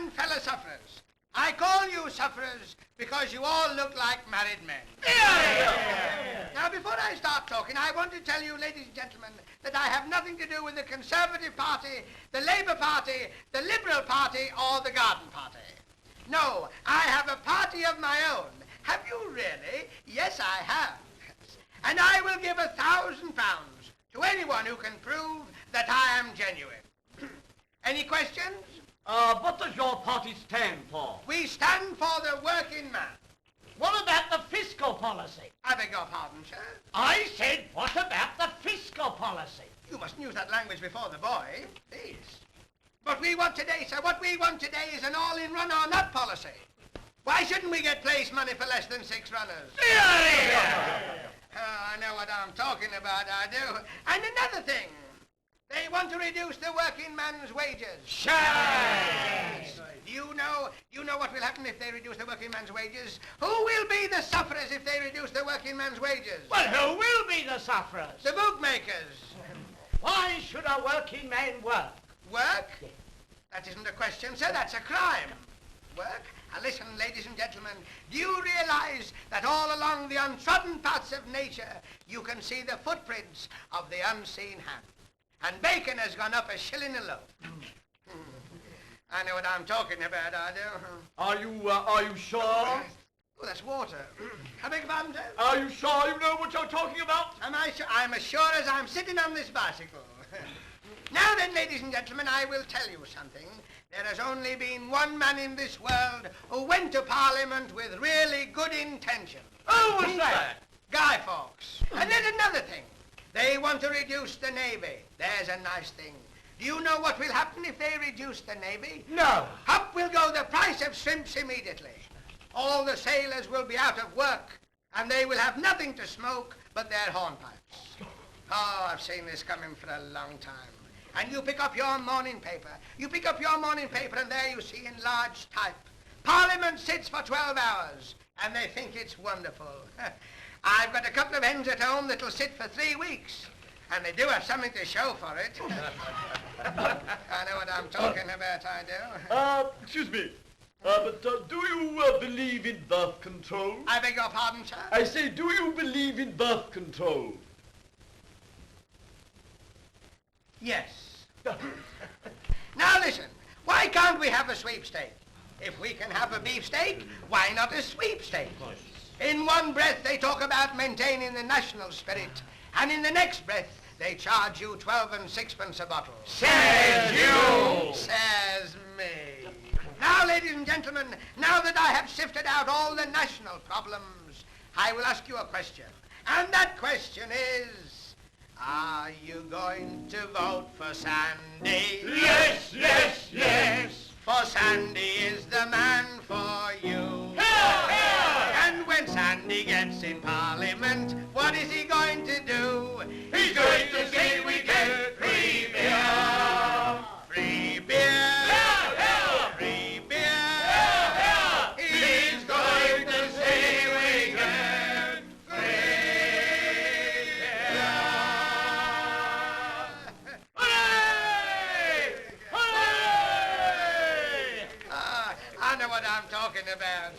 and fellow sufferers, I call you sufferers because you all look like married men. Now, before I start talking, I want to tell you, ladies and gentlemen, that I have nothing to do with the Conservative Party, the Labour Party, the Liberal Party, or the Garden Party. No, I have a party of my own. Have you really? Yes, I have. And I will give £1,000 to anyone who can prove that I am genuine. Any questions? What does your party stand for? We stand for the working man. What about the fiscal policy? I beg your pardon, sir. I said, what about the fiscal policy? You mustn't use that language before the boy, please. What we want today, sir, what we want today is an all-in run or not policy. Why shouldn't we get place money for less than 6 runners? I know what I'm talking about, I do. And another thing, they want to reduce the working man's wages. Yes. You know what will happen if they reduce the working man's wages? Who will be the sufferers if they reduce the working man's wages? Well, who will be the sufferers? The bookmakers. Why should a working man work? Work? That isn't a question, sir, that's a crime. Work? Now listen, ladies and gentlemen, do you realize that all along the untrodden paths of nature you can see the footprints of the unseen hand? And bacon has gone up $1 shilling a loaf. I know what I'm talking about, I do. Are you sure? Oh, that's water. I beg your pardon, sir? Are you sure you know what you're talking about? Am I sure? I'm as sure as I'm sitting on this bicycle. Now then, ladies and gentlemen, I will tell you something. There has only been one man in this world who went to Parliament with really good intention. Who was that? Guy Fawkes. And then another thing. They want to reduce the Navy. There's a nice thing. Do you know what will happen if they reduce the Navy? No. Up will go the price of shrimps immediately. All the sailors will be out of work, and they will have nothing to smoke but their hornpipes. Oh, I've seen this coming for a long time. And you pick up your morning paper. And there you see in large type, Parliament sits for 12 hours, and they think it's wonderful. I've got a couple of hens at home that'll sit for 3 weeks, and they do have something to show for it. I know what I'm talking about, I do. Excuse me. But do you believe in birth control? I beg your pardon, sir? I say, do you believe in birth control? Yes. Now listen, why can't we have a sweepstake? If we can have a beefsteak, why not a sweepstake? In one breath they talk about maintaining the national spirit, and in the next breath they charge you 12 and 6pence a bottle. Says you! Says me. Now, ladies and gentlemen, now that I have sifted out all the national problems, I will ask you a question. And that question is, are you going to vote for Sandy? Yes, yes, yes. For Sandy is the man for you. Hear, hear. And when Sandy gets in Parliament, what is he going to do? He's going to say we get free beer. Free beer. Hear, hear. Free beer. Hear, hear. He's going to say we get free beer. Hooray! Hooray! I know what I'm talking about.